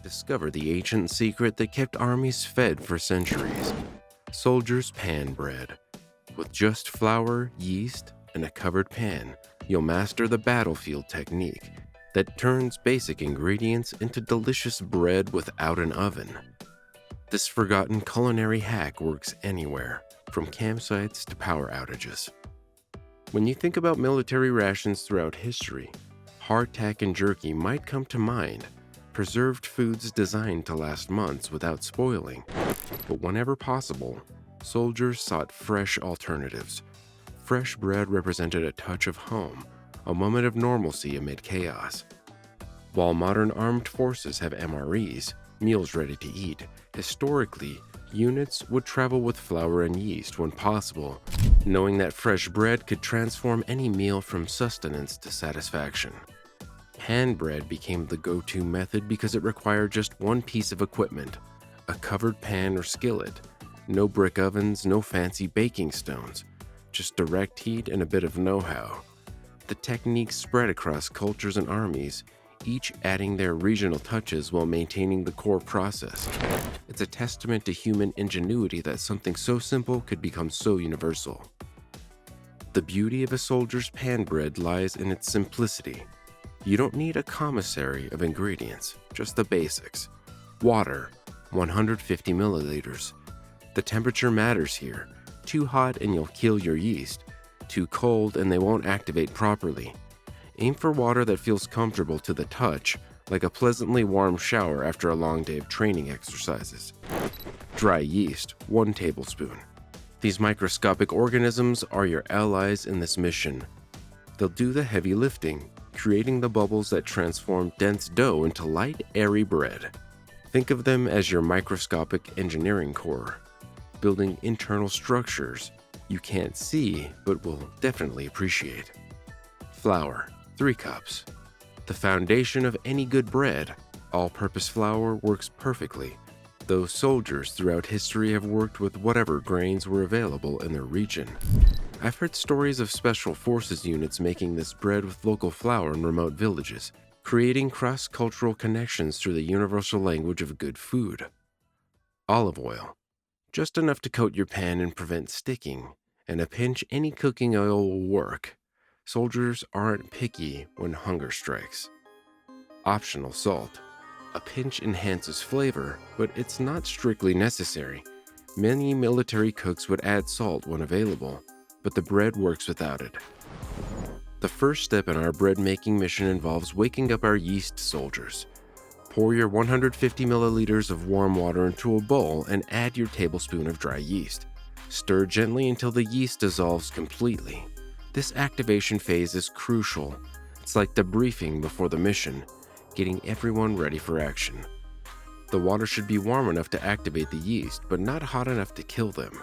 Discover the ancient secret that kept armies fed for centuries. Soldier's pan bread. With just flour, yeast, and a covered pan, you'll master the battlefield technique that turns basic ingredients into delicious bread without an oven. This forgotten culinary hack works anywhere, from campsites to power outages. When you think about military rations throughout history, hardtack and jerky might come to mind, preserved foods designed to last months without spoiling. But whenever possible, soldiers sought fresh alternatives. Fresh bread represented a touch of home, a moment of normalcy amid chaos. While modern armed forces have MREs, meals ready to eat, historically, units would travel with flour and yeast when possible, knowing that fresh bread could transform any meal from sustenance to satisfaction. Pan bread became the go-to method because it required just one piece of equipment, a covered pan or skillet. No brick ovens, no fancy baking stones, just direct heat and a bit of know-how. The technique spread across cultures and armies, each adding their regional touches while maintaining the core process. It's a testament to human ingenuity that something so simple could become so universal. The beauty of a soldier's pan bread lies in its simplicity. You don't need a commissary of ingredients, just the basics. Water, 150 milliliters. The temperature matters here. Too hot and you'll kill your yeast. Too cold and they won't activate properly. Aim for water that feels comfortable to the touch, like a pleasantly warm shower after a long day of training exercises. Dry yeast, 1 tablespoon. These microscopic organisms are your allies in this mission. They'll do the heavy lifting, creating the bubbles that transform dense dough into light, airy bread. Think of them as your microscopic engineering core, building internal structures you can't see but will definitely appreciate. Flour, 3 cups. The foundation of any good bread. All-purpose flour works perfectly, though soldiers throughout history have worked with whatever grains were available in their region. I've heard stories of special forces units making this bread with local flour in remote villages, creating cross-cultural connections through the universal language of good food. Olive oil. Just enough to coat your pan and prevent sticking, and a pinch any cooking oil will work. Soldiers aren't picky when hunger strikes. Optional salt. A pinch enhances flavor, but it's not strictly necessary. Many military cooks would add salt when available, but the bread works without it. The first step in our bread-making mission involves waking up our yeast soldiers. Pour your 150 milliliters of warm water into a bowl and add your tablespoon of dry yeast. Stir gently until the yeast dissolves completely. This activation phase is crucial. It's like the briefing before the mission, getting everyone ready for action. The water should be warm enough to activate the yeast, but not hot enough to kill them.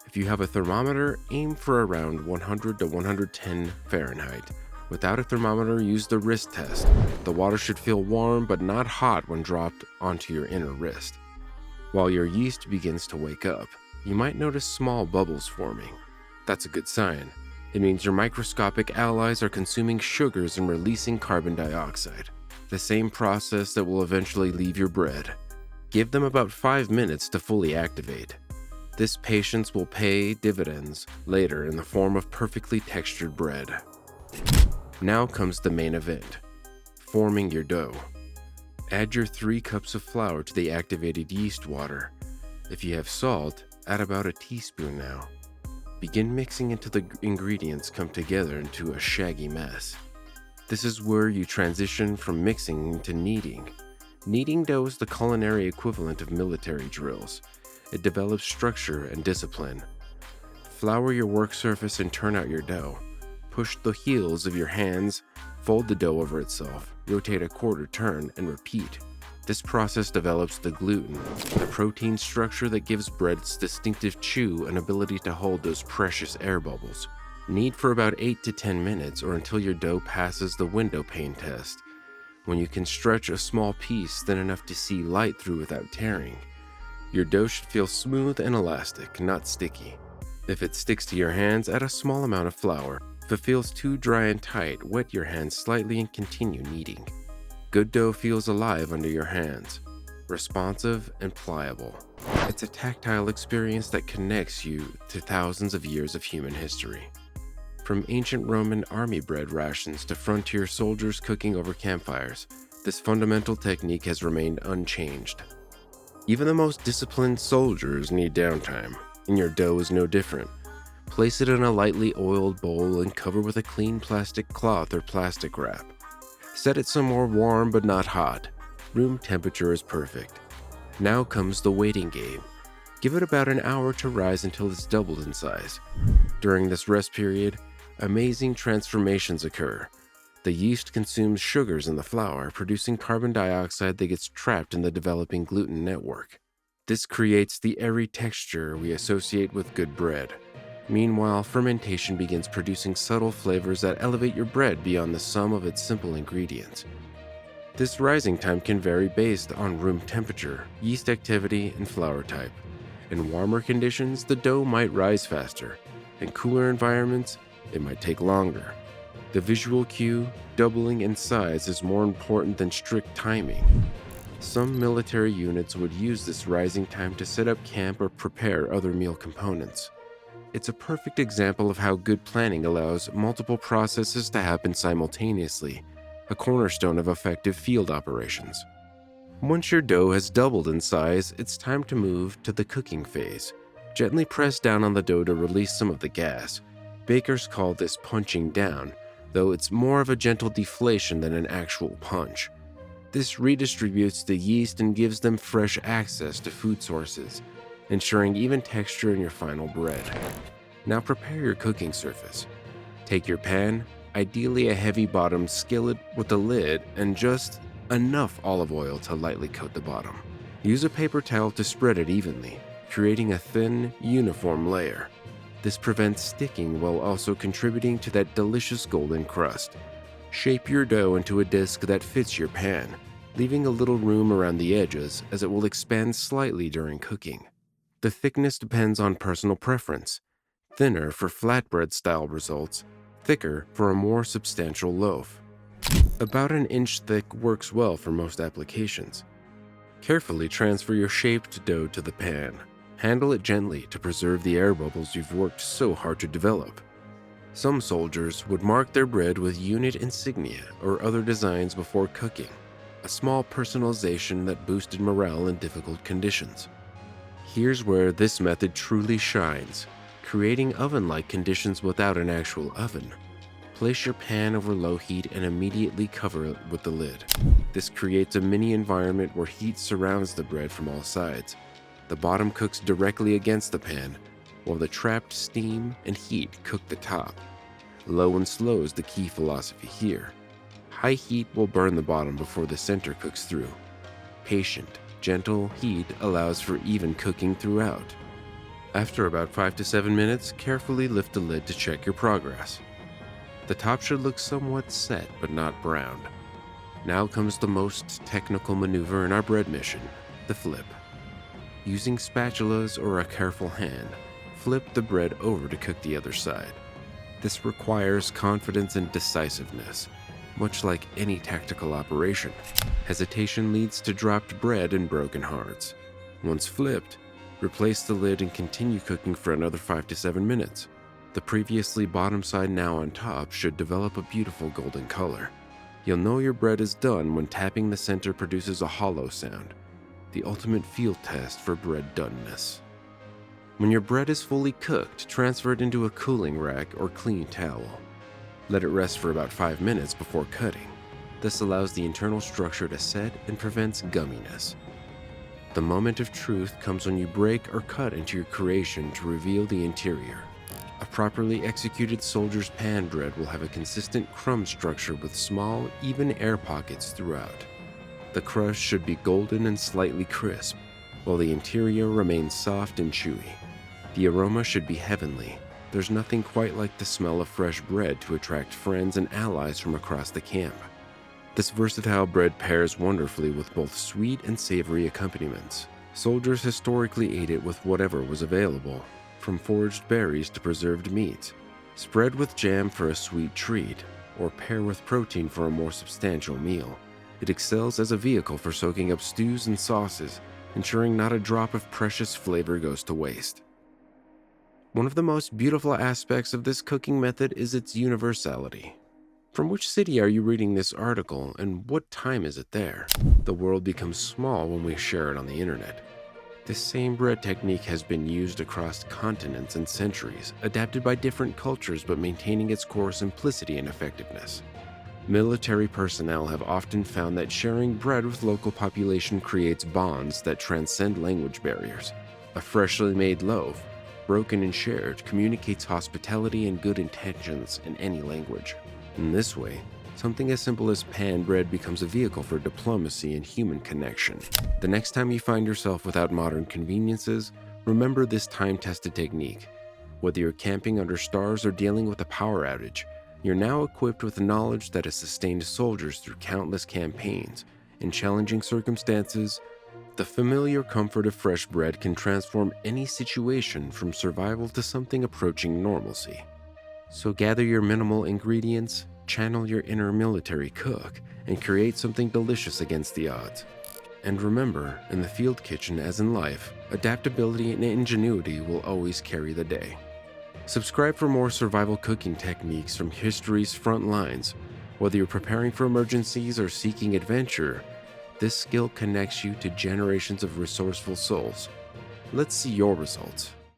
If you have a thermometer, aim for around 100 to 110 Fahrenheit. Without a thermometer, use the wrist test. The water should feel warm but not hot when dropped onto your inner wrist. While your yeast begins to wake up, you might notice small bubbles forming. That's a good sign. It means your microscopic allies are consuming sugars and releasing carbon dioxide, the same process that will eventually leave your bread. Give them about 5 minutes to fully activate. This patience will pay dividends later in the form of perfectly textured bread. Now comes the main event, forming your dough. Add your 3 cups of flour to the activated yeast water. If you have salt, add about a teaspoon now. Begin mixing until the ingredients come together into a shaggy mess. This is where you transition from mixing to kneading. Kneading dough is the culinary equivalent of military drills. It develops structure and discipline. Flour your work surface and turn out your dough. Push the heels of your hands, fold the dough over itself, rotate a quarter turn, and repeat. This process develops the gluten, the protein structure that gives bread its distinctive chew and ability to hold those precious air bubbles. Knead for about 8 to 10 minutes or until your dough passes the window pane test, when you can stretch a small piece thin enough to see light through without tearing. Your dough should feel smooth and elastic, not sticky. If it sticks to your hands, add a small amount of flour. If it feels too dry and tight, wet your hands slightly and continue kneading. Good dough feels alive under your hands. responsive, and pliable. It's a tactile experience that connects you to thousands of years of human history. From ancient Roman army bread rations to frontier soldiers cooking over campfires, this fundamental technique has remained unchanged. Even the most disciplined soldiers need downtime, and your dough is no different. Place it in a lightly oiled bowl and cover with a clean plastic cloth or plastic wrap. Set it somewhere warm but not hot. Room temperature is perfect. Now comes the waiting game. Give it about an hour to rise until it's doubled in size. During this rest period, amazing transformations occur. The yeast consumes sugars in the flour, producing carbon dioxide that gets trapped in the developing gluten network. This creates the airy texture we associate with good bread. Meanwhile, fermentation begins producing subtle flavors that elevate your bread beyond the sum of its simple ingredients. This rising time can vary based on room temperature, yeast activity, and flour type. In warmer conditions, the dough might rise faster. In cooler environments, it might take longer. The visual cue, doubling in size, is more important than strict timing. Some military units would use this rising time to set up camp or prepare other meal components. It's a perfect example of how good planning allows multiple processes to happen simultaneously, a cornerstone of effective field operations. Once your dough has doubled in size, it's time to move to the cooking phase. Gently press down on the dough to release some of the gas. Bakers call this punching down, though it's more of a gentle deflation than an actual punch. This redistributes the yeast and gives them fresh access to food sources, ensuring even texture in your final bread. Now prepare your cooking surface. Take your pan, ideally a heavy-bottomed skillet with a lid and just enough olive oil to lightly coat the bottom. Use a paper towel to spread it evenly, creating a thin, uniform layer. This prevents sticking while also contributing to that delicious golden crust. Shape your dough into a disc that fits your pan, leaving a little room around the edges as it will expand slightly during cooking. The thickness depends on personal preference. Thinner for flatbread-style results, thicker for a more substantial loaf. About an inch thick works well for most applications. Carefully transfer your shaped dough to the pan. Handle it gently to preserve the air bubbles you've worked so hard to develop. Some soldiers would mark their bread with unit insignia or other designs before cooking, a small personalization that boosted morale in difficult conditions. Here's where this method truly shines, creating oven-like conditions without an actual oven. Place your pan over low heat and immediately cover it with the lid. This creates a mini environment where heat surrounds the bread from all sides. The bottom cooks directly against the pan, while the trapped steam and heat cook the top. Low and slow is the key philosophy here. High heat will burn the bottom before the center cooks through. Patient, gentle heat allows for even cooking throughout. After about 5 to 7 minutes, carefully lift the lid to check your progress. The top should look somewhat set but not browned. Now comes the most technical maneuver in our bread mission, the flip. Using spatulas or a careful hand, flip the bread over to cook the other side. This requires confidence and decisiveness. Much like any tactical operation, hesitation leads to dropped bread and broken hearts. Once flipped, replace the lid and continue cooking for another 5 to 7 minutes. The previously bottom side now on top should develop a beautiful golden color. You'll know your bread is done when tapping the center produces a hollow sound, the ultimate field test for bread doneness. When your bread is fully cooked, transfer it into a cooling rack or clean towel. Let it rest for about 5 minutes before cutting. This allows the internal structure to set and prevents gumminess. The moment of truth comes when you break or cut into your creation to reveal the interior. A properly executed soldier's pan bread will have a consistent crumb structure with small, even air pockets throughout. The crust should be golden and slightly crisp, while the interior remains soft and chewy. The aroma should be heavenly. There's nothing quite like the smell of fresh bread to attract friends and allies from across the camp. This versatile bread pairs wonderfully with both sweet and savory accompaniments. Soldiers historically ate it with whatever was available, from foraged berries to preserved meats. Spread with jam for a sweet treat, or pair with protein for a more substantial meal. It excels as a vehicle for soaking up stews and sauces, ensuring not a drop of precious flavor goes to waste. One of the most beautiful aspects of this cooking method is its universality. From which city are you reading this article, and what time is it there? The world becomes small when we share it on the internet. This same bread technique has been used across continents and centuries, adapted by different cultures but maintaining its core simplicity and effectiveness. Military personnel have often found that sharing bread with local population creates bonds that transcend language barriers. A freshly made loaf, broken and shared, communicates hospitality and good intentions in any language. In this way, something as simple as pan bread becomes a vehicle for diplomacy and human connection. The next time you find yourself without modern conveniences, remember this time-tested technique. Whether you're camping under stars or dealing with a power outage, you're now equipped with the knowledge that has sustained soldiers through countless campaigns. In challenging circumstances, the familiar comfort of fresh bread can transform any situation from survival to something approaching normalcy. So gather your minimal ingredients, channel your inner military cook, and create something delicious against the odds. And remember, in the field kitchen as in life, adaptability and ingenuity will always carry the day. Subscribe for more survival cooking techniques from history's front lines. Whether you're preparing for emergencies or seeking adventure, this skill connects you to generations of resourceful souls. Let's see your results.